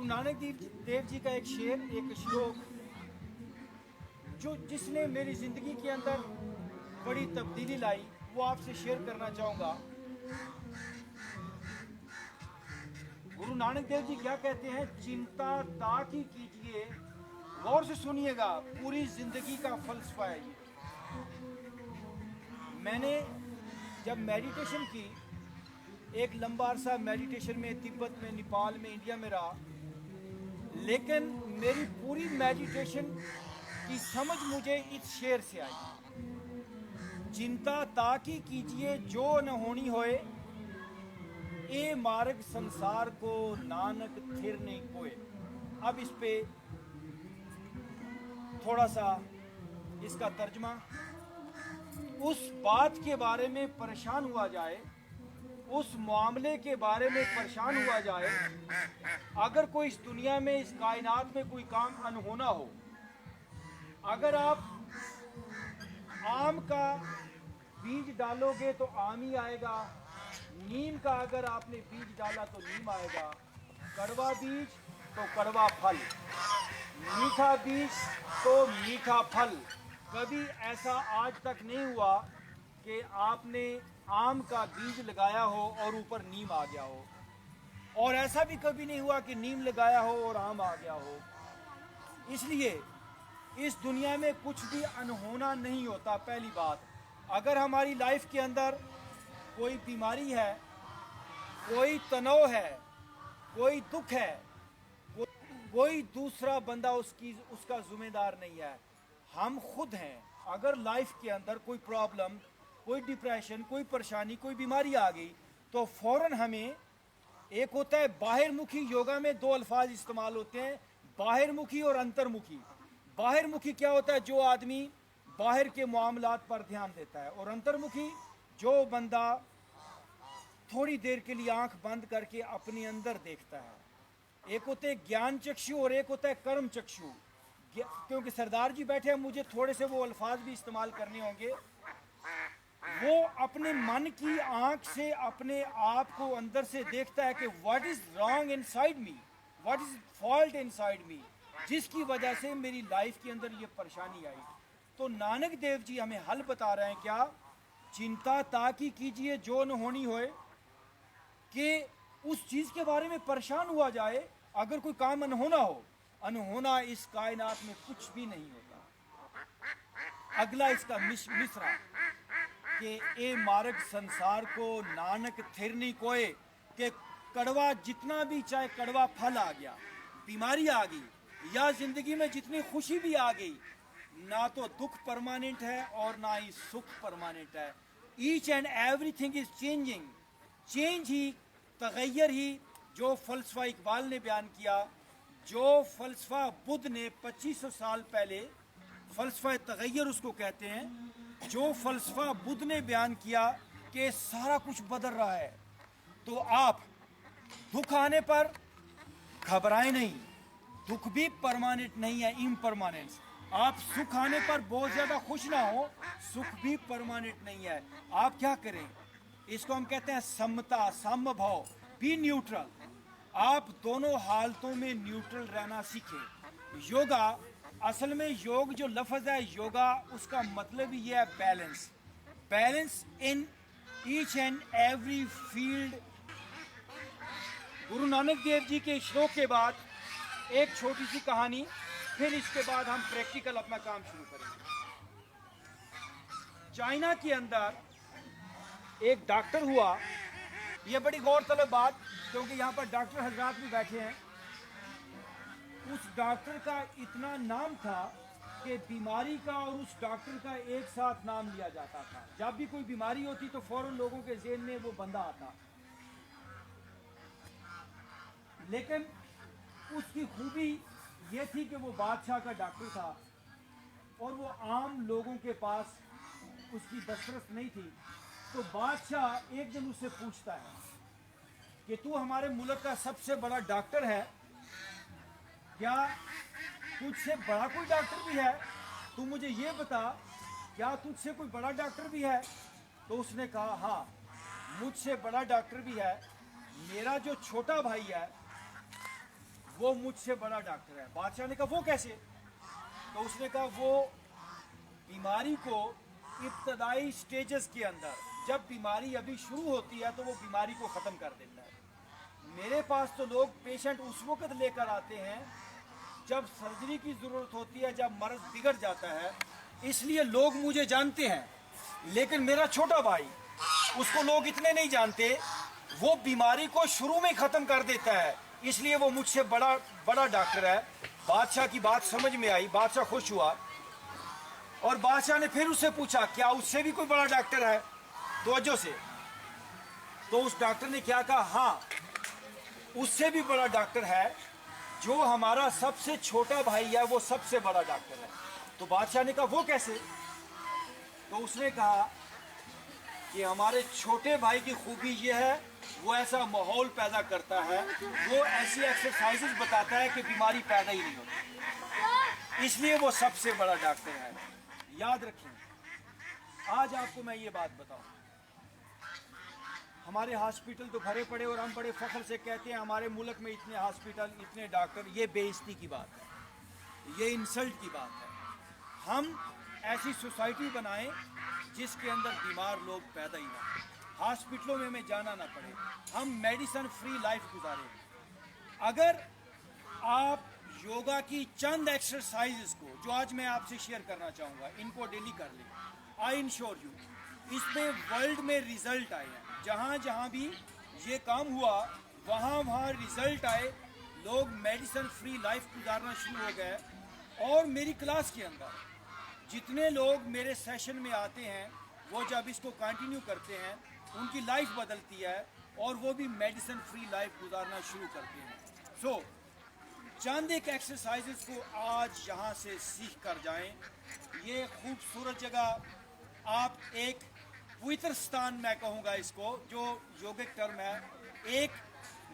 नानक देव जी का एक शेर, एक श्लोक जो जिसने मेरी ज़िंदगी के अंदर बड़ी तब्दीली लाई, वो आपसे शेयर करना चाहूँगा। गुरु नानक देव जी क्या कहते हैं? चिंता ताकि कीजिए, गौर से सुनिएगा, पूरी ज़िंदगी का फलसफा है ये। मैंने जब मेडिटेशन की, एक लंबा अरसा मेडिटेशन में तिब्बत में, नेपाल में, इंडिया में रहा, लेकिन मेरी पूरी मेडिटेशन की समझ मुझे इस शेर से आई। चिंता ताकि कीजिए जो न होनी होए, ए मार्ग संसार को नानक थिर नहीं कोए। अब इस पे थोड़ा सा इसका तर्जमा, उस बात के बारे में परेशान हुआ जाए, उस मामले के बारे में परेशान हुआ जाए, अगर कोई इस दुनिया में, इस कायनात में कोई काम अनहोना हो, अगर आप आम का बीज डालोगे तो आम ही आएगा, नीम का अगर आपने बीज डाला तो नीम आएगा, कड़वा बीज तो कड़वा फल, मीठा बीज तो मीठा फल। कभी ऐसा आज तक नहीं हुआ कि आपने आम का बीज लगाया हो और ऊपर नीम आ गया हो, और ऐसा भी कभी नहीं हुआ कि नीम लगाया हो और आम आ गया हो। इसलिए इस दुनिया में कुछ भी अनहोना नहीं होता। पहली बात, अगर हमारी लाइफ के अंदर कोई बीमारी है, कोई तनाव है, कोई दुख है, कोई दूसरा बंदा उसका जिम्मेदार नहीं है, हम खुद हैं। अगर लाइफ के अंदर कोई प्रॉब्लम, कोई डिप्रेशन, कोई परेशानी, कोई बीमारी आ गई, तो फौरन हमें, एक होता है बाहिरमुखी, योगा में दो अल्फाज इस्तेमाल होते हैं, बाहिरमुखी और अंतर्मुखी। बाहिरमुखी क्या होता है? जो आदमी बाहर के मामलात पर ध्यान देता है, और अंतर्मुखी जो बंदा थोड़ी देर के लिए आंख बंद करके अपने अंदर देखता है। एक होते हैं ज्ञान चक्षु और एक होता है कर्म चक्षु। क्योंकि सरदार जी बैठे हैं, मुझे थोड़े से वो अल्फाज भी इस्तेमाल करने होंगे। वो अपने मन की आंख से अपने आप को अंदर से देखता है कि what is wrong inside me, what is fault inside me, जिसकी वजह से मेरी लाइफ के अंदर ये परेशानी आई। तो नानक देव जी हमें हल बता रहे हैं। क्या? चिंता ताकि कीजिए जो न होनी होए, कि उस चीज के बारे में परेशान हुआ जाए, अगर कोई काम अनहोना हो। अनहोना इस कायनात में कुछ भी नहीं होता। अगला इसका मिसरा कि ए मार्ग संसार को नानक थिर नहीं कोए, कि कड़वा जितना भी, चाहे कड़वा फल आ गया, बीमारी आ गई, या जिंदगी में जितनी खुशी भी आ गई, ना तो दुख परमानेंट है और ना ही सुख परमानेंट है। Each and everything is changing. Change ही, तगैयर ही, जो फलसफा इकबाल ने बयान किया, जो फलसफा बुद्ध ने 2500 साल पहले, फलसफा तगैयर उसको कहते हैं, जो फलसफा बुद्ध ने बयान किया कि सारा कुछ बदल रहा है। तो आप दुख आने पर घबराएं नहीं, दुख भी परमानेंट नहीं है, इम्परमानेंस। आप सुख आने पर बहुत ज्यादा खुश ना हो, सुख भी परमानेंट नहीं है। आप क्या करें? इसको हम कहते हैं समता, समभाव, बी न्यूट्रल। आप दोनों हालतों में न्यूट्रल रहना सीखें। योगा, असल में योग जो लफ्ज है योगा, उसका मतलब ही है balance. Balance in each and every field. Guru Nanak Dev ji के श्लोक के बाद एक छोटी सी कहानी, फिर इसके बाद हम प्रैक्टिकल अपना काम शुरू करेंगे। चाइना के अंदर एक डॉक्टर हुआ। यह बड़ी गौरतलब बात, क्योंकि यहाँ पर डॉक्टर हजरात भी बैठे हैं। उस डॉक्टर का इतना नाम था कि बीमारी का और उस डॉक्टर का एक साथ नाम लिया जाता था। जब भी कोई बीमारी होती तो फौरन लोगों के ज़हन में वो बंदा आता। लेकिन उसकी खूबी ये थी कि वो बादशाह का डॉक्टर था, और वो आम लोगों के पास उसकी दस्तरस नहीं थी। तो बादशाह एक दिन उससे पूछता है कि तू हमारे मुल्क का सबसे बड़ा डॉक्टर है, क्या तुझसे बड़ा कोई डॉक्टर भी है? तू मुझे ये बता, क्या तुझसे कोई बड़ा डॉक्टर भी है? तो उसने कहा, हाँ, मुझसे बड़ा डॉक्टर भी है। मेरा जो छोटा भाई है वो मुझसे बड़ा डॉक्टर है। बादशाह ने कहा वो कैसे? तो उसने कहा वो बीमारी को इब्तदाई स्टेजेस के अंदर, जब बीमारी अभी शुरू होती है तो वो बीमारी को ख़त्म कर देता है। मेरे पास तो लोग पेशेंट उस वक्त लेकर आते हैं जब सर्जरी की ज़रूरत होती है, जब मर्ज बिगड़ जाता है, इसलिए लोग मुझे जानते हैं। लेकिन मेरा छोटा भाई, उसको लोग इतने नहीं जानते, वो बीमारी को शुरू में ख़त्म कर देता है, इसलिए वो मुझसे बड़ा डॉक्टर है। बादशाह की बात समझ में आई, बादशाह खुश हुआ और बादशाह ने फिर उससे पूछा क्या उससे भी कोई बड़ा डॉक्टर है? तवज्जो से। तो उस डॉक्टर ने क्या कहा? हाँ, उससे भी बड़ा डॉक्टर है, जो हमारा सबसे छोटा भाई है वो सबसे बड़ा डॉक्टर है। तो बादशाह ने कहा वो कैसे? तो उसने कहा कि हमारे छोटे भाई की खूबी ये है, वो ऐसा माहौल पैदा करता है, वो ऐसी एक्सरसाइजेस बताता है कि बीमारी पैदा ही नहीं होती, इसलिए वो सबसे बड़ा डॉक्टर है। याद रखें, आज आपको मैं ये बात बताऊं, हमारे हॉस्पिटल तो भरे पड़े और हम बड़े फख्र से कहते हैं हमारे मुल्क में इतने हॉस्पिटल, इतने डॉक्टर। ये बेइज्जती की बात है, ये इंसल्ट की बात है। हम ऐसी सोसाइटी बनाएं जिसके अंदर बीमार लोग पैदा ही ना हो, हॉस्पिटलों में हमें जाना ना पड़े, हम मेडिसिन फ्री लाइफ गुजारें। अगर आप योगा की चंद एक्सरसाइजेस को, जो आज मैं आपसे शेयर करना चाहूँगा, इनको डेली कर लें, आई इंश्योर यू इसमें वर्ल्ड में रिजल्ट आए हैं। जहाँ जहाँ भी ये काम हुआ वहाँ वहाँ रिजल्ट आए, लोग मेडिसिन फ्री लाइफ गुजारना शुरू हो गए। और मेरी क्लास के अंदर जितने लोग मेरे सेशन में आते हैं, वो जब इसको कंटिन्यू करते हैं उनकी लाइफ बदलती है और वो भी मेडिसिन फ्री लाइफ गुजारना शुरू करते हैं। चंद एक एक्सरसाइजेस को आज यहाँ से सीख कर जाएं। ये खूबसूरत जगह, आप एक पवित्र स्थान मैं कहूँगा इसको, जो योगिक टर्म है, एक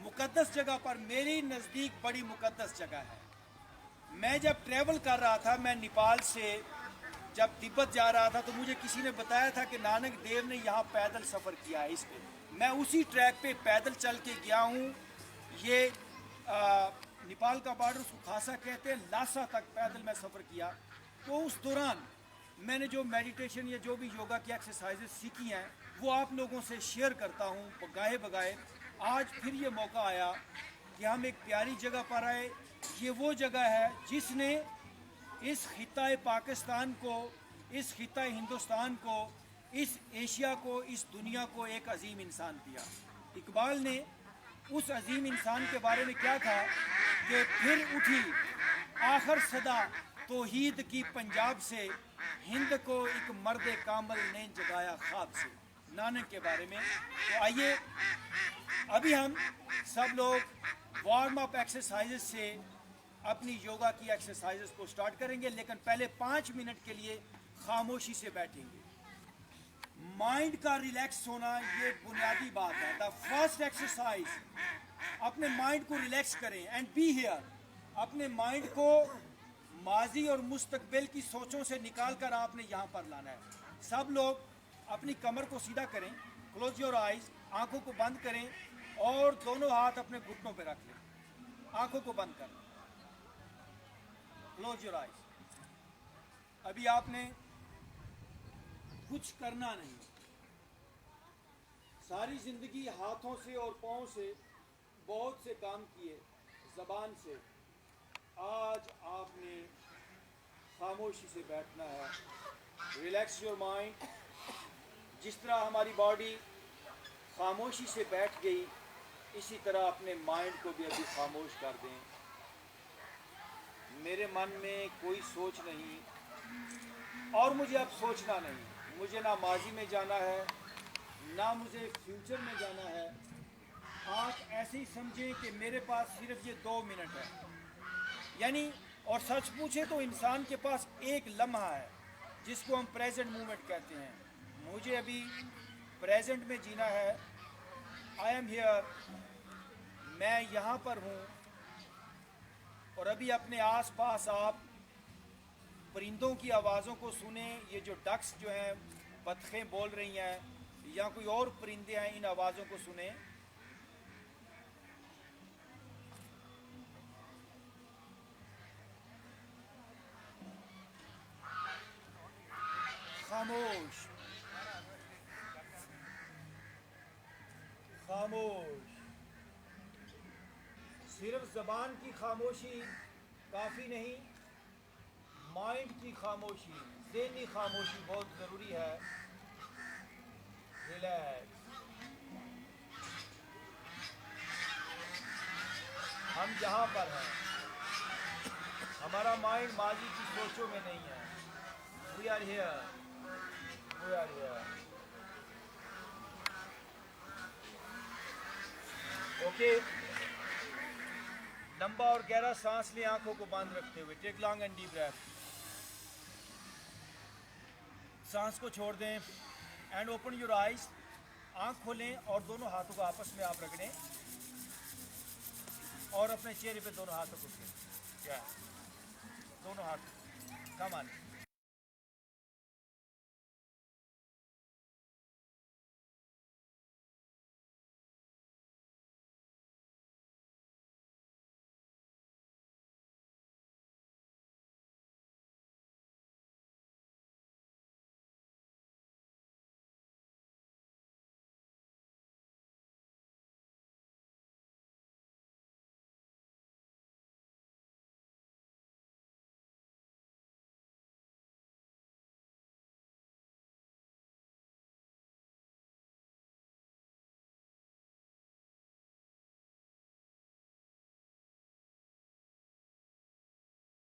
मुकद्दस जगह पर, मेरी नज़दीक बड़ी मुकद्दस जगह है। मैं जब ट्रैवल कर रहा था, मैं नेपाल से जब तिब्बत जा रहा था, तो मुझे किसी ने बताया था कि नानक देव ने यहाँ पैदल सफ़र किया है। इस पे मैं उसी ट्रैक पे पैदल चल के गया हूँ। ये नेपाल का बॉर्डर, उसको खासा कहते हैं, लासा तक पैदल मैं सफ़र किया। तो उस दौरान मैंने जो मेडिटेशन या जो भी योगा की एक्सरसाइजेस सीखी हैं वो आप लोगों से शेयर करता हूँ गाहे बगाए। आज फिर ये मौका आया कि हम एक प्यारी जगह पर आए। ये वो जगह है जिसने इस खित्ता पाकिस्तान को, इस खित्ता हिंदुस्तान को, इस एशिया को, इस दुनिया को एक अजीम इंसान दिया। इकबाल ने उस अजीम इंसान के बारे में क्या कहा कि फिर उठी आखिर सदा तौहीद की पंजाब से, हिंद को एक मर्द कामल ने जगाया ख्वाब से। नानक के बारे में। तो आइए अभी हम सब लोग वार्म अप एक्सरसाइजेस से अपनी योगा की एक्सरसाइजेस को स्टार्ट करेंगे, लेकिन पहले 5 मिनट के लिए खामोशी से बैठेंगे। माइंड का रिलैक्स होना ये बुनियादी बात है। द फर्स्ट एक्सरसाइज, अपने माइंड को रिलैक्स करें एंड बी हियर। अपने माइंड को माजी और मुस्तकबिल की सोचों से निकाल कर आपने यहाँ पर लाना है। सब लोग अपनी कमर को सीधा करें, क्लोज योर आइज, आंखों को बंद करें और दोनों हाथ अपने घुटनों पे रख लें। आंखों को बंद करें, क्लोज योर आइज। अभी आपने कुछ करना नहीं, सारी जिंदगी हाथों से और पाँव से बहुत से काम किए, जबान से। आज आपने खामोशी से बैठना है। Relax your mind. जिस तरह हमारी बॉडी खामोशी से बैठ गई, इसी तरह अपने माइंड को भी अभी खामोश कर दें। मेरे मन में कोई सोच नहीं और मुझे अब सोचना नहीं। मुझे ना माजी में जाना है, ना मुझे फ्यूचर में जाना है। आप ऐसे ही समझें कि मेरे पास सिर्फ ये 2 मिनट है, यानी, और सच पूछे तो इंसान के पास एक लम्हा है जिसको हम प्रेजेंट मोमेंट कहते हैं। मुझे अभी प्रेजेंट में जीना है। आई एम हियर, मैं यहाँ पर हूँ। और अभी अपने आसपास आप परिंदों की आवाज़ों को सुने। ये जो डक्स जो हैं, बतखें बोल रही हैं या कोई और परिंदे हैं, इन आवाज़ों को सुने। खामोश, खामोश। सिर्फ जबान की खामोशी काफ़ी नहीं, माइंड की खामोशी, ज़हनी खामोशी बहुत ज़रूरी है। रिलैक्स। हम जहाँ पर हैं, हमारा माइंड माजी की सोचों में नहीं है। We are here, we are here. Okay, लंबा और गहरा सांस लें आंखों को बंद रखते हुए। Take long and deep breath. सांस को छोड़ दें एंड ओपन योर आइज। आंख खोलें और दोनों हाथों को आपस में आप रगड़ें और अपने चेहरे पे दोनों हाथों को रखें। दोनों हाथ कम ऑन।